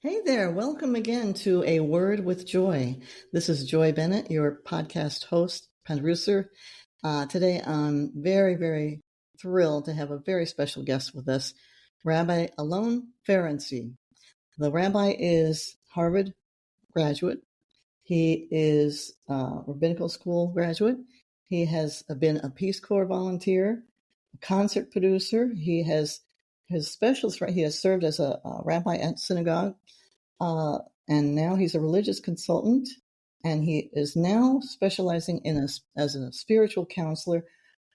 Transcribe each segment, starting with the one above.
Hey there, welcome again to A Word with Joy. This is Joy Bennett, your podcast host, producer. Today I'm very, very thrilled to have a very special guest with us, Rabbi Alon Ferency. The rabbi is Harvard graduate. He is a rabbinical school graduate. He has been a Peace Corps volunteer, a concert producer. He has served as a rabbi at synagogue. And now he's a religious consultant, and he is now specializing as a spiritual counselor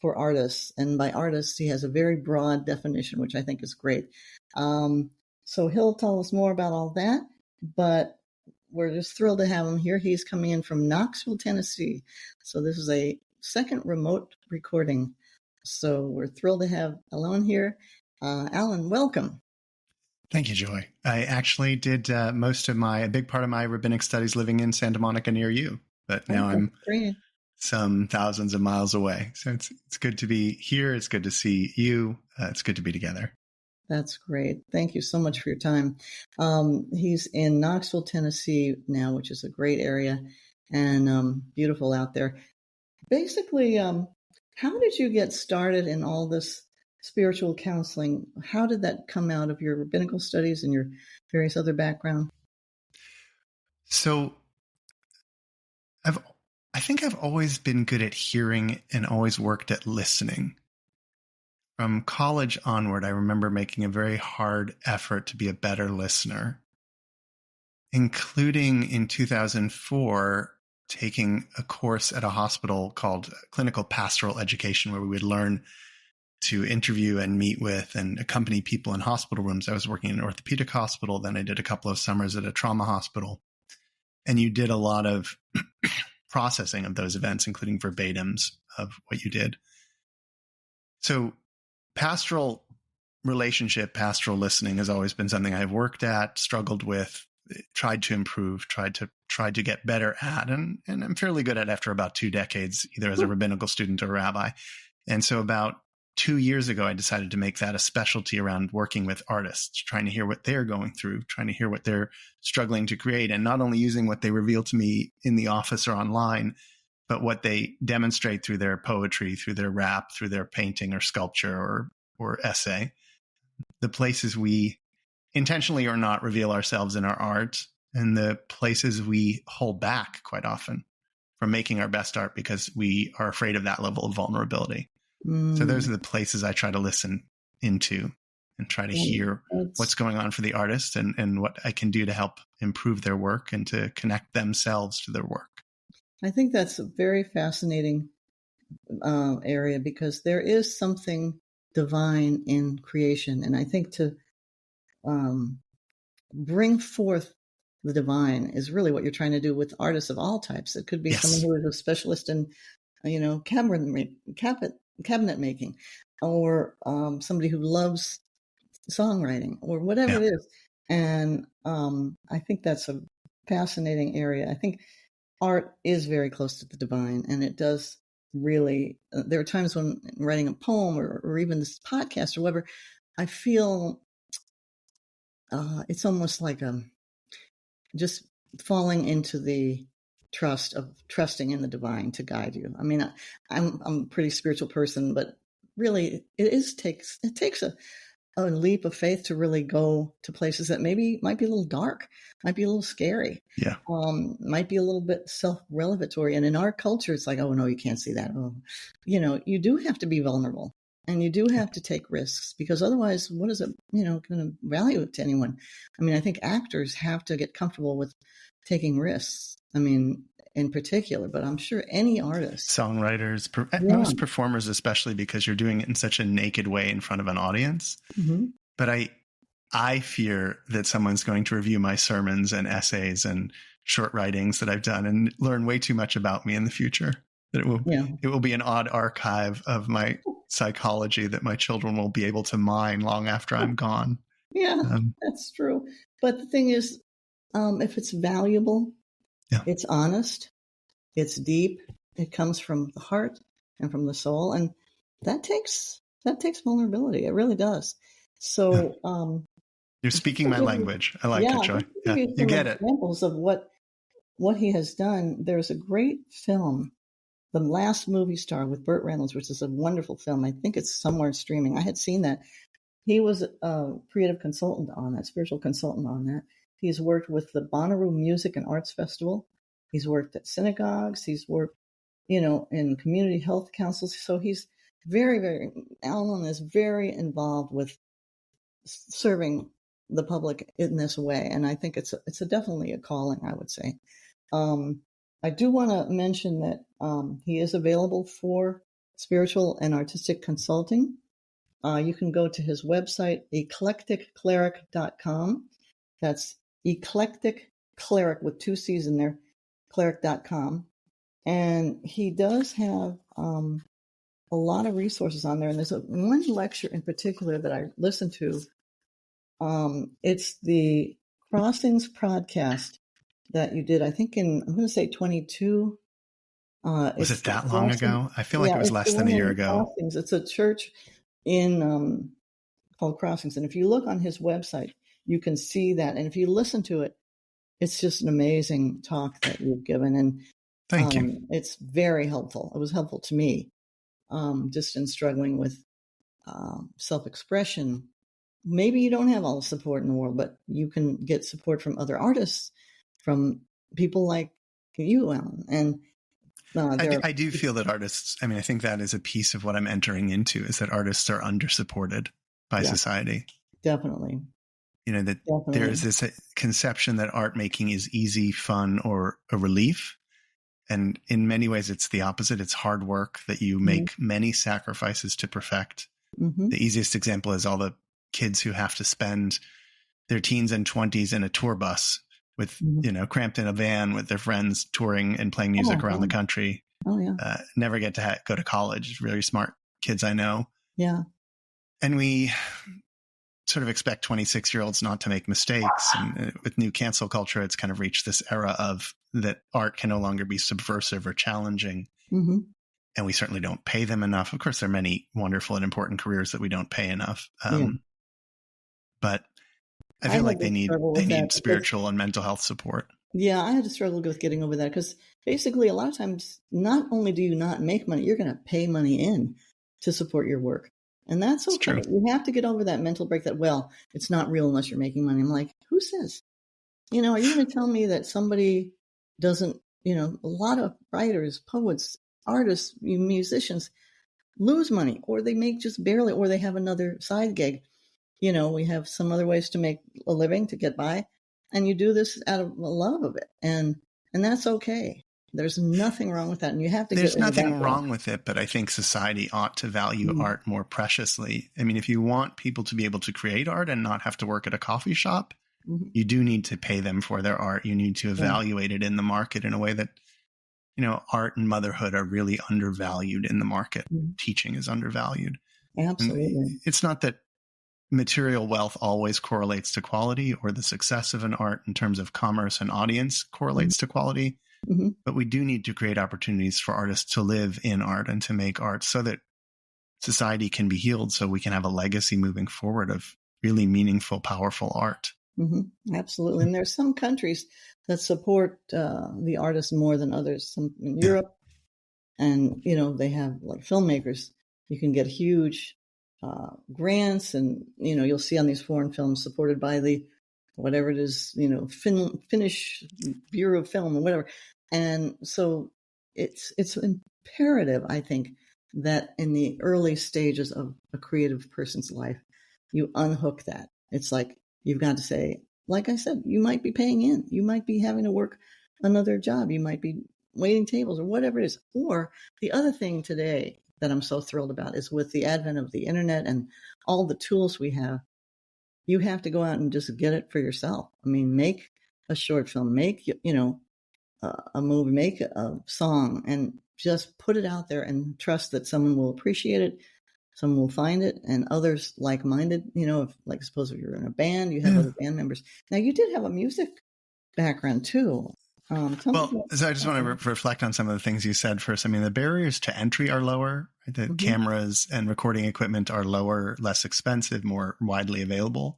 for artists. And by artists, he has a very broad definition, which I think is great. So he'll tell us more about all that, but we're just thrilled to have him here. He's coming in from Knoxville, Tennessee. So this is a second remote recording. So we're thrilled to have Alon here. Alon, welcome. Thank you, Joy. I actually did a big part of my rabbinic studies living in Santa Monica near you, but now I'm some thousands of miles away. So it's good to be here. It's good to see you. It's good to be together. That's great. Thank you so much for your time. He's in Knoxville, Tennessee now, which is a great area and beautiful out there. Basically, how did you get started in all this spiritual counseling? How did that come out of your rabbinical studies and your various other background? So I think I've always been good at hearing and always worked at listening. From college onward, I remember making a very hard effort to be a better listener, including in 2004, taking a course at a hospital called Clinical Pastoral Education, where we would learn to interview and meet with and accompany people in hospital rooms. I was working in an orthopedic hospital. Then I did a couple of summers at a trauma hospital. And you did a lot of processing of those events, including verbatims of what you did. So pastoral relationship, pastoral listening has always been something I've worked at, struggled with, tried to improve, tried to get better at, and I'm fairly good at after about 2 decades, either as a rabbinical student or rabbi. And so about 2 years ago, I decided to make that a specialty around working with artists, trying to hear what they're going through, trying to hear what they're struggling to create, and not only using what they reveal to me in the office or online, but what they demonstrate through their poetry, through their rap, through their painting or sculpture or essay. The places we intentionally or not reveal ourselves in our art, and the places we hold back quite often from making our best art because we are afraid of that level of vulnerability. So those are the places I try to listen into and try to hear what's going on for the artist and what I can do to help improve their work and to connect themselves to their work. I think that's a very fascinating area because there is something divine in creation. And I think to bring forth the divine is really what you're trying to do with artists of all types. It could be someone who is a specialist in, cabinet making, or somebody who loves songwriting, or whatever it is. And I think that's a fascinating area. I think art is very close to the divine, and it does really. There are times when writing a poem or even this podcast or whatever, I feel it's almost like just falling into the trusting in the divine to guide you. I mean, I'm a pretty spiritual person, but really it takes a leap of faith to really go to places that might be a little dark, might be a little scary, might be a little bit self-revelatory. And in our culture, it's like, oh no, you can't see that. Oh, you do have to be vulnerable, and you do have to take risks, because otherwise, what is it, going to value it to anyone? I mean, I think actors have to get comfortable with taking risks. I mean, in particular, but I'm sure any artist, songwriters, most performers, especially because you're doing it in such a naked way in front of an audience. Mm-hmm. But I fear that someone's going to review my sermons and essays and short writings that I've done and learn way too much about me in the future. That it will be an odd archive of my psychology that my children will be able to mine long after I'm gone. Yeah, that's true. But the thing is, if it's valuable, it's honest, it's deep, it comes from the heart and from the soul, and that takes vulnerability. It really does. So You're Just speaking to my give you, language. I like it, yeah, Joy. just to give Yeah, you you some get it. examples of what he has done. There's a great film, The Last Movie Star with Burt Reynolds, which is a wonderful film. I think it's somewhere streaming. I had seen that. He was a creative consultant on that, spiritual consultant on that. He's worked with the Bonnaroo Music and Arts Festival. He's worked at synagogues. He's worked, in community health councils. So he's Alon is very involved with serving the public in this way. And I think it's definitely a calling, I would say. I do want to mention that he is available for spiritual and artistic consulting. You can go to his website, eclecticcleric.com. That's eclectic cleric with 2 C's in there, cleric.com. And he does have a lot of resources on there. And there's one lecture in particular that I listened to. It's the Crossings podcast that you did, I think I'm going to say 22. Was it that long ago? I feel like it was it's less the than a one year in ago. Crossings. It's a church in called Crossings. And if you look on his website, you can see that. And if you listen to it, it's just an amazing talk that you've given. And Thank you. It's very helpful. It was helpful to me, just in struggling with self-expression. Maybe you don't have all the support in the world, but you can get support from other artists, from people like you, Alon. And I do feel that artists, I think that is a piece of what I'm entering into, is that artists are undersupported by society. Definitely. That there is this conception that art making is easy, fun, or a relief. And in many ways, it's the opposite. It's hard work that you make many sacrifices to perfect. The easiest example is all the kids who have to spend their teens and 20s in a tour bus with, cramped in a van with their friends touring and playing music around the country. Oh, yeah. Never get to go to college. Really smart kids I know. Yeah. And we sort of expect 26-year-olds not to make mistakes. And with new cancel culture, it's kind of reached this era of that art can no longer be subversive or challenging. And we certainly don't pay them enough. Of course, there are many wonderful and important careers that we don't pay enough. But I feel like they need spiritual and mental health support. Yeah, I had to struggle with getting over that, because basically a lot of times, not only do you not make money, you're going to pay money in to support your work. And that's okay. True. You have to get over that mental break that, well, it's not real unless you're making money. I'm like, who says? Are you going to tell me that somebody doesn't, a lot of writers, poets, artists, musicians lose money, or they make just barely, or they have another side gig. We have some other ways to make a living, to get by, and you do this out of love of it. And that's okay. There's nothing wrong with that. And you have to There's nothing wrong with it, but I think society ought to value art more preciously. If you want people to be able to create art and not have to work at a coffee shop, you do need to pay them for their art. You need to evaluate it in the market in a way that, art and motherhood are really undervalued in the market. Teaching is undervalued. Absolutely. And it's not that material wealth always correlates to quality, or the success of an art in terms of commerce and audience correlates to quality. But we do need to create opportunities for artists to live in art and to make art so that society can be healed, so we can have a legacy moving forward of really meaningful, powerful art. Absolutely. And there's some countries that support the artists more than others. Some in Europe, and, they have like filmmakers. You can get huge grants, and, you'll see on these foreign films supported by the, whatever it is, Finnish Bureau of Film or whatever. And so it's imperative, I think, that in the early stages of a creative person's life, you unhook that. It's like, you've got to say, like I said, you might be paying in, you might be having to work another job, you might be waiting tables or whatever it is. Or the other thing today that I'm so thrilled about is, with the advent of the internet and all the tools we have, you have to go out and just get it for yourself. Make a short film, make, a movie, make a song, and just put it out there and trust that someone will appreciate it, someone will find it, and others like-minded, if suppose if you're in a band, you have other band members. Now, you did have a music background too. So I just want to reflect on some of the things you said first. The barriers to entry are lower. The cameras and recording equipment are lower, less expensive, more widely available.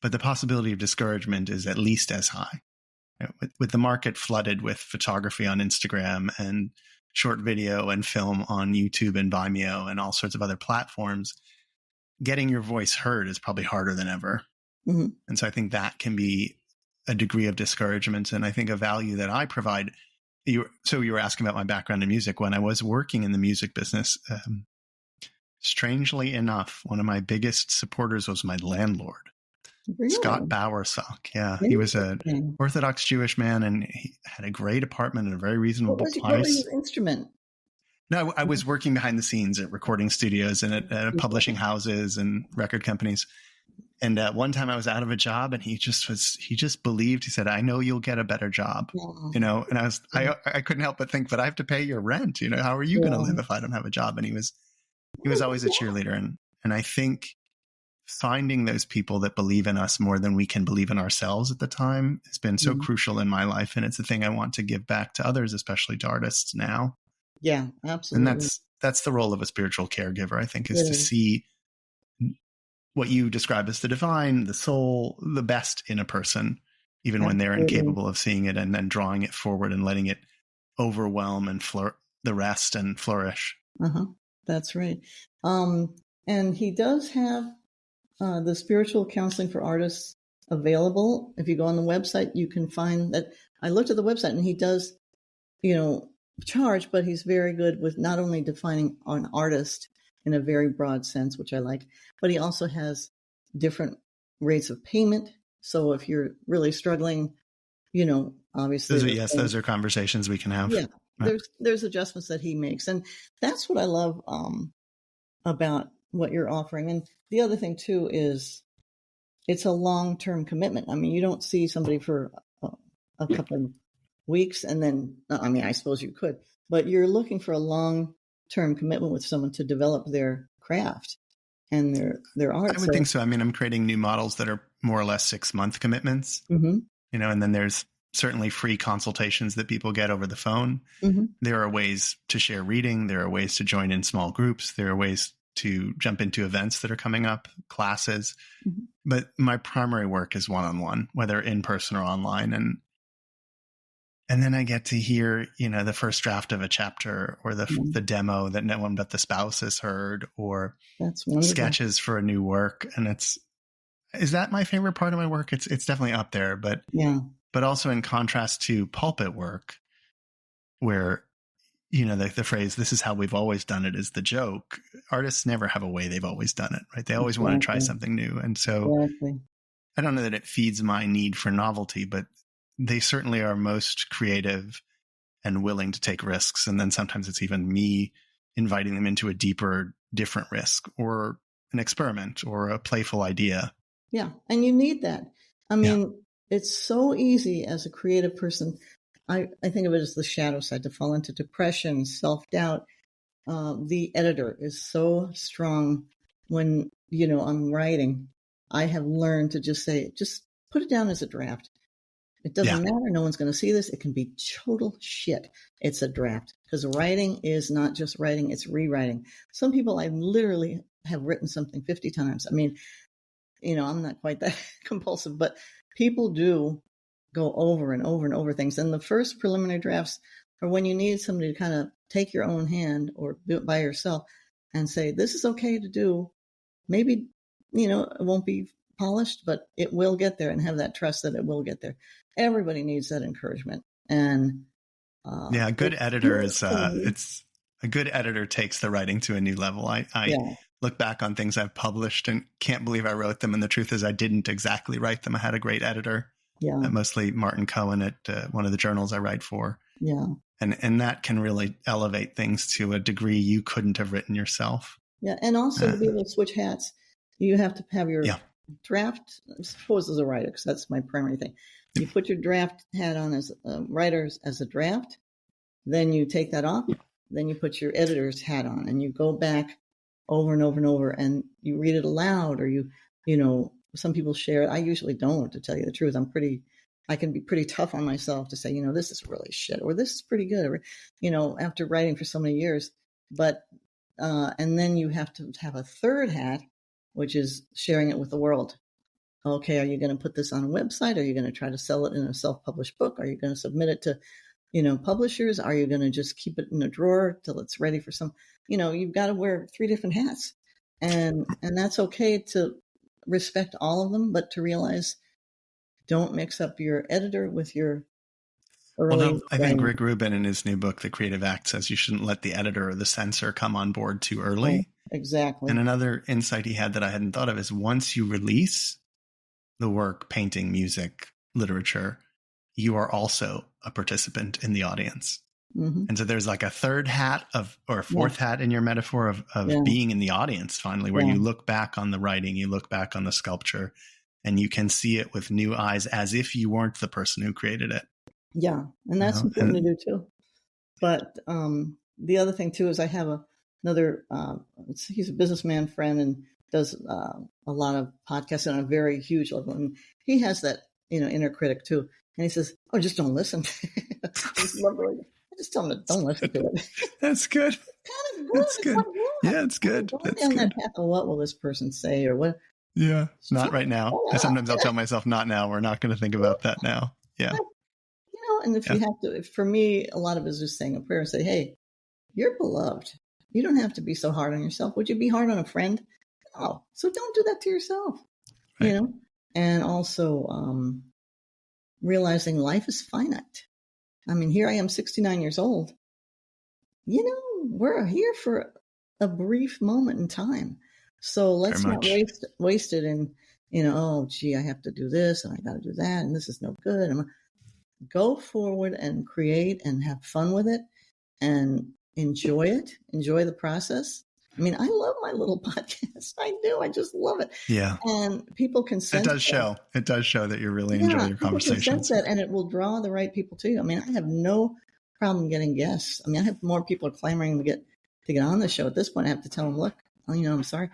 but the possibility of discouragement is at least as high. With the market flooded with photography on Instagram and short video and film on YouTube and Vimeo and all sorts of other platforms, getting your voice heard is probably harder than ever. Mm-hmm. And so I think that can be a degree of discouragement. And I think a value that I provide. So you were asking about my background in music. When I was working in the music business, strangely enough, one of my biggest supporters was my landlord, Really? Scott Bowersock. Yeah, he was an Orthodox Jewish man, and he had a great apartment in a very reasonable price. What was his instrument? No, I was working behind the scenes at recording studios and at publishing houses and record companies. And one time I was out of a job, and he just believed. He said, "I know you'll get a better job," And I couldn't help but think, but I have to pay your rent. How are you going to live if I don't have a job? And he was always a cheerleader. And I think finding those people that believe in us more than we can believe in ourselves at the time has been so crucial in my life. And it's a thing I want to give back to others, especially to artists now. Yeah, absolutely. And that's the role of a spiritual caregiver, I think, is to see what you describe as the divine, the soul, the best in a person, even when they're incapable of seeing it, and then drawing it forward and letting it overwhelm and the rest and flourish. That's right. And he does have the spiritual counseling for artists available. If you go on the website, you can find that. I looked at the website, and he does, charge, but he's very good with not only defining an artist in a very broad sense, which I like, but he also has different rates of payment. So if you're really struggling, obviously. Those are conversations we can have. Yeah. There's adjustments that he makes. And that's what I love about what you're offering. And the other thing too is it's a long-term commitment. I mean, you don't see somebody for a couple of weeks and then, I suppose you could, but you're looking for a long-term commitment with someone to develop their craft and their art. I would think so. I'm creating new models that are more or less 6-month commitments, and then there's certainly free consultations that people get over the phone. There are ways to share reading. There are ways to join in small groups. There are ways to jump into events that are coming up, classes. But my primary work is one-on-one, whether in person or online. And then I get to hear, the first draft of a chapter or the demo that no one but the spouse has heard, or sketches for a new work. And is that my favorite part of my work? It's definitely up there, but also in contrast to pulpit work where, the phrase, "this is how we've always done it," is the joke. Artists never have a way they've always done it, right? They always want to try something new. And so I don't know that it feeds my need for novelty, but they certainly are most creative and willing to take risks. And then sometimes it's even me inviting them into a deeper, different risk or an experiment or a playful idea. Yeah. And you need that. It's so easy as a creative person. I think of it as the shadow side, to fall into depression, self-doubt. The editor is so strong when, I'm writing. I have learned to just put it down as a draft. It doesn't matter. No one's going to see this. It can be total shit. It's a draft, because writing is not just writing. It's rewriting. Some people, I literally have written something 50 times. I'm not quite that compulsive, but people do go over and over and over things. And the first preliminary drafts are when you need somebody to kind of take your own hand or do it by yourself and say, this is okay to do. Maybe, it won't be polished, but it will get there, and have that trust that it will get there. Everybody needs that encouragement. And a good editor a good editor takes the writing to a new level. I look back on things I've published and can't believe I wrote them. And the truth is I didn't exactly write them. I had a great editor, mostly Martin Cohen at one of the journals I write for. Yeah. And that can really elevate things to a degree you couldn't have written yourself. Yeah. And also to be able to switch hats, you have to have your draft, I suppose, as a writer, because that's my primary thing. You put your draft hat on as a writer, as a draft, then you take that off, then you put your editor's hat on, and you go back over and over and over, and you read it aloud, or some people share it. I usually don't, to tell you the truth. I can be pretty tough on myself to say, this is really shit, or this is pretty good, or, after writing for so many years. But, and then you have to have a third hat, which is sharing it with the world. Okay, are you going to put this on a website? Are you going to try to sell it in a self-published book? Are you going to submit it to, publishers? Are you going to just keep it in a drawer till it's ready for some, you've got to wear 3 different hats, and that's okay to respect all of them, but to realize, don't mix up your editor with your early. I think Rick Rubin in his new book, The Creative Act, says you shouldn't let the editor or the censor come on board too early. Oh, exactly. And another insight he had that I hadn't thought of is once you release the work, painting, music, literature, you are also a participant in the audience. Mm-hmm. And so there's like a third hat or a fourth hat in your metaphor of being in the audience finally, where you look back on the writing, you look back on the sculpture, and you can see it with new eyes as if you weren't the person who created it. Yeah. And that's important to do too. But the other thing too is I have another, he's a businessman friend and does a lot of podcasts on a very huge level. And he has that, inner critic too. And he says, "Oh, just don't listen." I just tell him to don't listen to it. That's good. Kind of good. That's good. Yeah, it's good. Going down that path of what will this person say or what? Yeah, not right now. Sometimes I'll tell myself, not now. We're not going to think about that now. Yeah. And if you have to, for me, a lot of it is just saying a prayer and say, "Hey, you're beloved. You don't have to be so hard on yourself. Would you be hard on a friend? No. So don't do that to yourself." Right. And also realizing life is finite. I mean, here I am, 69 years old. We're here for a brief moment in time. So let's not waste it in, oh, gee, I have to do this and I got to do that and this is no good. And go forward and create and have fun with it and enjoy it. Enjoy the process. I mean, I love my little podcast. I do. I just love it. Yeah. And people can sense it. It does show that you really enjoy your conversations. Can sense that, and it will draw the right people to you. I mean, I have no problem getting guests. I mean, I have more people clamoring to get on the show. At this point, I have to tell them, look, I'm sorry.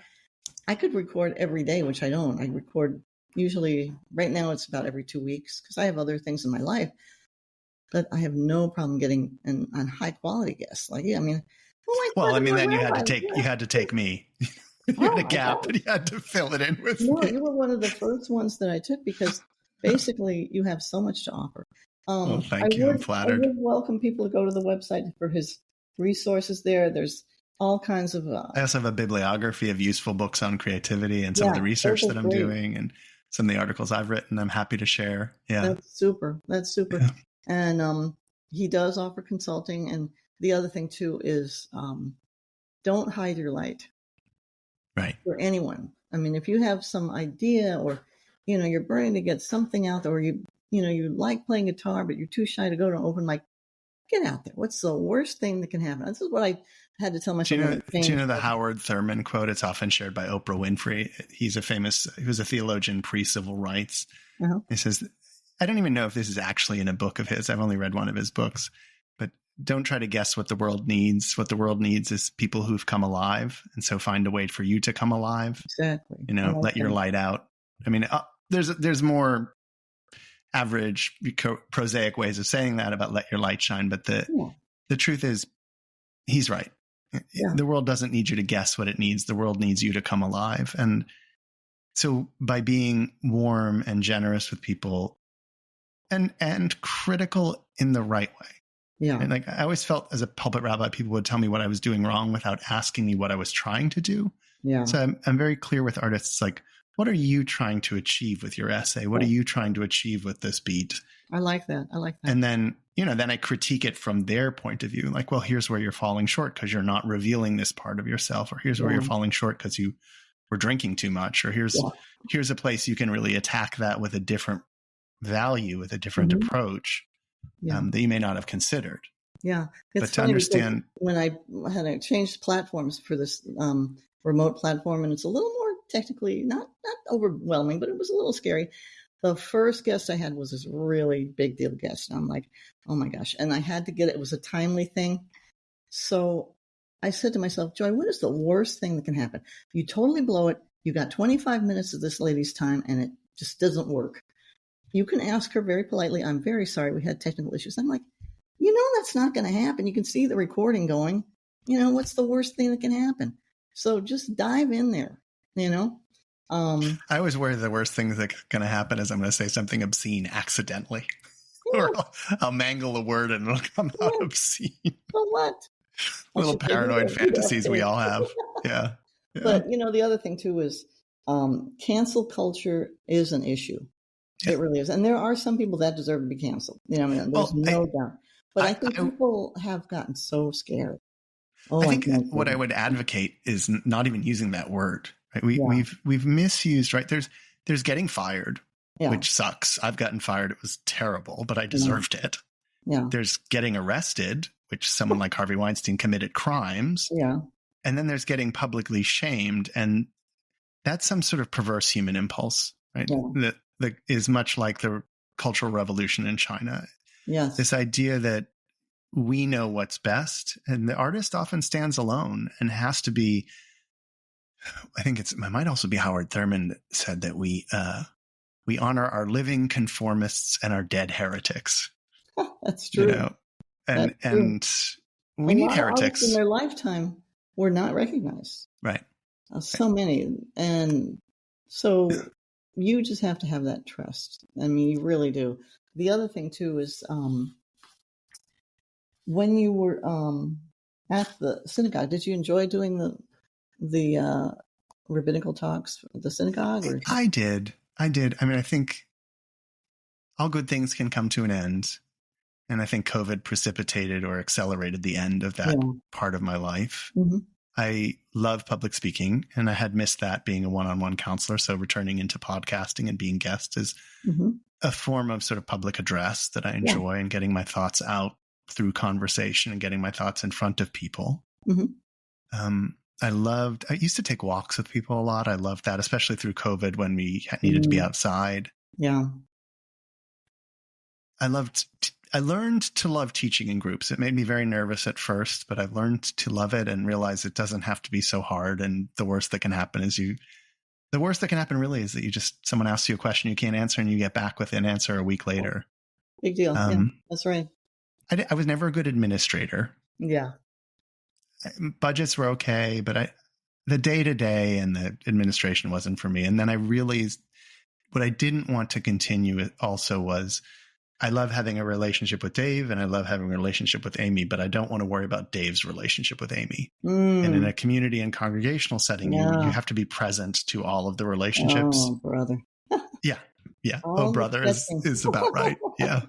I could record every day, which I don't. I record usually, right now it's about every 2 weeks because I have other things in my life. But I have no problem getting on high quality guests. Like, I mean, then you had to take me. You had a gap, and you had to fill it in with me. You were one of the first ones that I took because basically you have so much to offer. Thank you. I'm flattered. I would welcome people to go to the website for his resources there. There's all kinds of... I also have a bibliography of useful books on creativity and some of the research that I'm doing and some of the articles I've written I'm happy to share. Yeah. That's super. Yeah. And he does offer consulting. And the other thing, too, is don't hide your light. Right. For anyone. I mean, if you have some idea or, you're burning to get something out there or you like playing guitar, but you're too shy to go to an open mic, get out there. What's the worst thing that can happen? This is what I had to tell myself. Do you know the Howard Thurman quote? It's often shared by Oprah Winfrey. He was a theologian pre-civil rights. Uh-huh. He says, I don't even know if this is actually in a book of his. I've only read one of his books, but don't try to guess what the world needs. What the world needs is people who've come alive. And so find a way for you to come alive. Exactly. Let your light out. I mean, there's more average prosaic ways of saying that about let your light shine. But the truth is he's right. Yeah. The world doesn't need you to guess what it needs. The world needs you to come alive. And so by being warm and generous with people and critical in the right way. Yeah. And I always felt as a pulpit rabbi, people would tell me what I was doing wrong without asking me what I was trying to do. Yeah. So I'm very clear with artists, like, what are you trying to achieve with your essay? What are you trying to achieve with this beat? I like that. And then, then I critique it from their point of view. Like, well, here's where you're falling short because you're not revealing this part of yourself, or here's where you're falling short because you were drinking too much, or here's a place you can really attack that with a different value, with a different approach that you may not have considered. Yeah. But to understand, when I had to change platforms for this remote platform, and it's a little more technically not overwhelming, but it was a little scary. The first guest I had was this really big deal guest. And I'm like, oh my gosh. And I had to it was a timely thing. So I said to myself, Joy, what is the worst thing that can happen? You totally blow it. You got 25 minutes of this lady's time and it just doesn't work. You can ask her very politely, I'm very sorry, we had technical issues. I'm like, that's not going to happen. You can see the recording going. What's the worst thing that can happen? So just dive in there, I always worry the worst thing that's going to happen is I'm going to say something obscene accidentally. Or I'll mangle a word and it'll come out obscene. So what? Little paranoid fantasies we all have. Yeah. But, the other thing, too, is cancel culture is an issue. Yeah. It really is. And there are some people that deserve to be canceled. There's no doubt. But I think people have gotten so scared. I think what I would advocate is not even using that word. Right? We've misused, right? There's getting fired, which sucks. I've gotten fired. It was terrible, but I deserved it. Yeah. There's getting arrested, which someone like Harvey Weinstein committed crimes. Yeah. And then there's getting publicly shamed. And that's some sort of perverse human impulse, right? Yeah. That is much like the Cultural Revolution in China. Yes. This idea that we know what's best, and the artist often stands alone and has to be, I think it might also be Howard Thurman that said that we honor our living conformists and our dead heretics. That's true. And we need heretics. In their lifetime were not recognized. Right. So many. And so you just have to have that trust. I mean, you really do. The other thing, too, is when you were at the synagogue, did you enjoy doing the rabbinical talks at the synagogue? Or? I did. I mean, I think all good things can come to an end. And I think COVID precipitated or accelerated the end of that part of my life. Mm-hmm. I love public speaking, and I had missed that being a one-on-one counselor. So returning into podcasting and being guest is a form of sort of public address that I enjoy, and getting my thoughts out through conversation and getting my thoughts in front of people. Mm-hmm. I used to take walks with people a lot. I loved that, especially through COVID when we needed to be outside. Yeah. I learned to love teaching in groups. It made me very nervous at first, but I've learned to love it and realize it doesn't have to be so hard. And the worst that can happen really is that someone asks you a question you can't answer and you get back with an answer a week later. Big deal. That's right. I was never a good administrator. Yeah. Budgets were okay, but the day-to-day and the administration wasn't for me. And then I realized what I didn't want to continue also was, I love having a relationship with Dave and I love having a relationship with Amy, but I don't want to worry about Dave's relationship with Amy. And in a community and congregational setting, you have to be present to all of the relationships. Oh, brother. Yeah. Brother is about right. Yeah.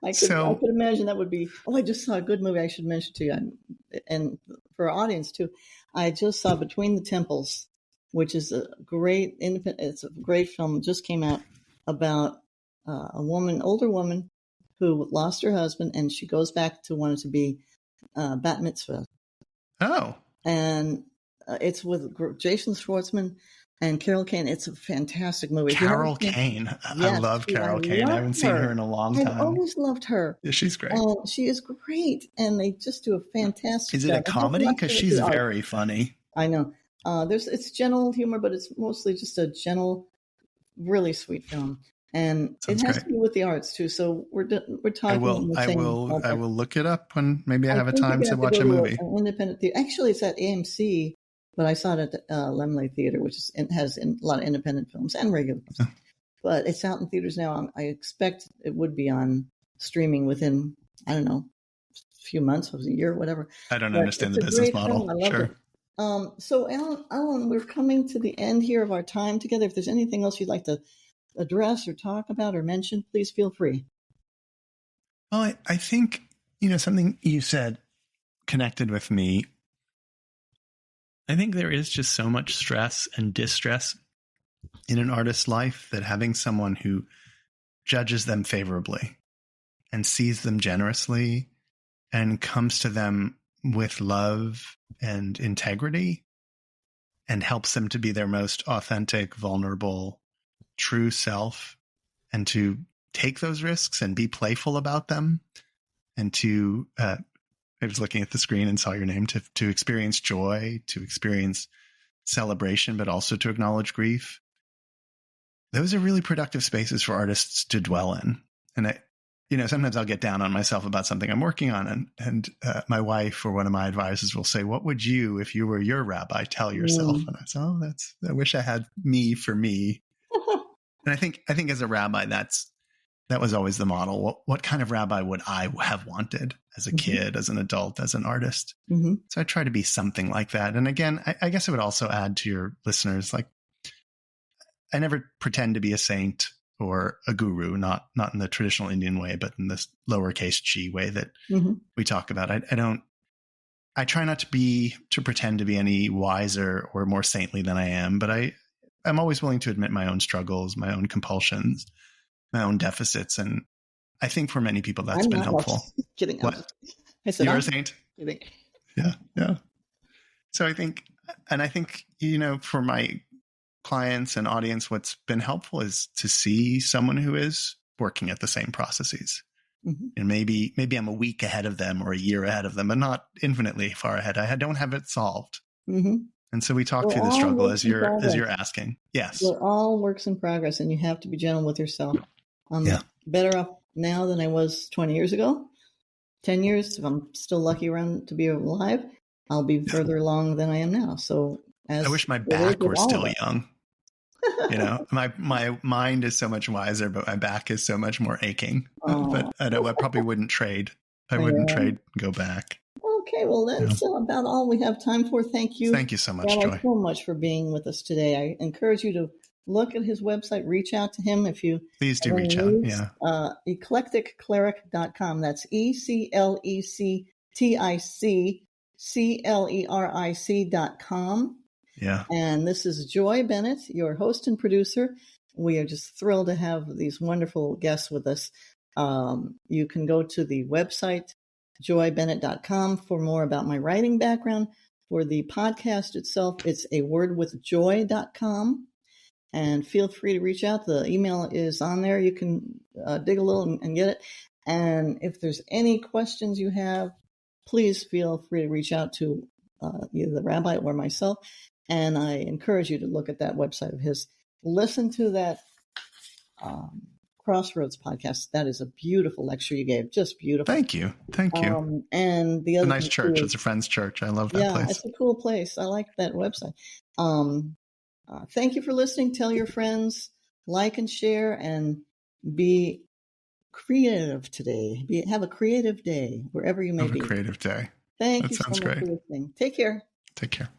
I could imagine that would be, I just saw a good movie I should mention to you. And for our audience too, I just saw Between the Temples, which is a great it's a great film. It just came out about older woman who lost her husband, and she goes back to wanting to be bat mitzvah. Oh. And it's with Jason Schwartzman and Carol Kane. It's a fantastic movie. Carol Kane. I love Carol Kane. I haven't seen her in a long time. I've always loved her. Yeah, she's great. She is great. And they just do a fantastic job. Is it a comedy? Because she's very funny. I know. It's gentle humor, but it's mostly just a gentle, really sweet film. And it has to do with the arts too. So we're talking. I will look it up when maybe I have a time to watch a movie. An independent theater. Actually, it's at AMC, but I saw it at Lemley Theater, which has a lot of independent films and regular films. Oh. But it's out in theaters now. I expect it would be on streaming within, I don't know, a few months, a year, whatever. I don't understand the business model. I love it. So Alon, we're coming to the end here of our time together. If there's anything else you'd like to address or talk about or mention, please feel free. Well, I think, something you said connected with me. I think there is just so much stress and distress in an artist's life that having someone who judges them favorably and sees them generously and comes to them with love and integrity and helps them to be their most authentic, vulnerable, true self, and to take those risks and be playful about them, and to I was looking at the screen and saw your name, to experience joy, to experience celebration, but also to acknowledge grief. Those are really productive spaces for artists to dwell in. And sometimes I'll get down on myself about something I'm working on, and my wife or one of my advisors will say, "What would you, if you were your rabbi, tell yourself?" And I say, "Oh, I wish I had me for me." And I think as a rabbi, that was always the model. What kind of rabbi would I have wanted as a kid, as an adult, as an artist? So I try to be something like that. And again, I guess I would also add to your listeners, like, I never pretend to be a saint or a guru, not in the traditional Indian way, but in this lowercase g way that we talk about. I try not to pretend to be any wiser or more saintly than I am, but I'm always willing to admit my own struggles, my own compulsions, my own deficits. And I think for many people that's been helpful. Kidding. What? I said, You're a saint? Kidding. Yeah. So I think, for my clients and audience, what's been helpful is to see someone who is working at the same processes. And maybe I'm a week ahead of them or a year ahead of them, but not infinitely far ahead. I don't have it solved. And so we talk through the struggle as you're asking. Yes. We're all works in progress, and you have to be gentle with yourself. I'm better off now than I was 20 years ago. 10 years, if I'm still lucky around to be alive, I'll be further along than I am now. So I wish my back were still young. My mind is so much wiser, but my back is so much more aching. But I probably wouldn't trade. I wouldn't trade and go back. Okay, well, that's about all we have time for. Thank you. Thank you so much, Joy. So much for being with us today. I encourage you to look at his website, reach out to him if you please do reach out. Yeah. EclecticCleric.com. That's EclecticCleric.com. Yeah. And this is Joy Bennett, your host and producer. We are just thrilled to have these wonderful guests with us. You can go to the website, joybennett.com, for more about my writing background. For the podcast itself, it's awordwithjoy.com. And feel free to reach out. The email is on there. You can dig a little and get it. And if there's any questions you have, please feel free to reach out to either the rabbi or myself. And I encourage you to look at that website of his. Listen to that Crossroads podcast. That is a beautiful lecture you gave. Just beautiful. Thank you. And the other nice church. It's a friend's church. I love that place. Yeah, it's a cool place. I like that website. Thank you for listening. Tell your friends, like and share, and be creative today. Have a creative day wherever you may be. Have a creative day. Thank you so much for listening. Take care. Take care.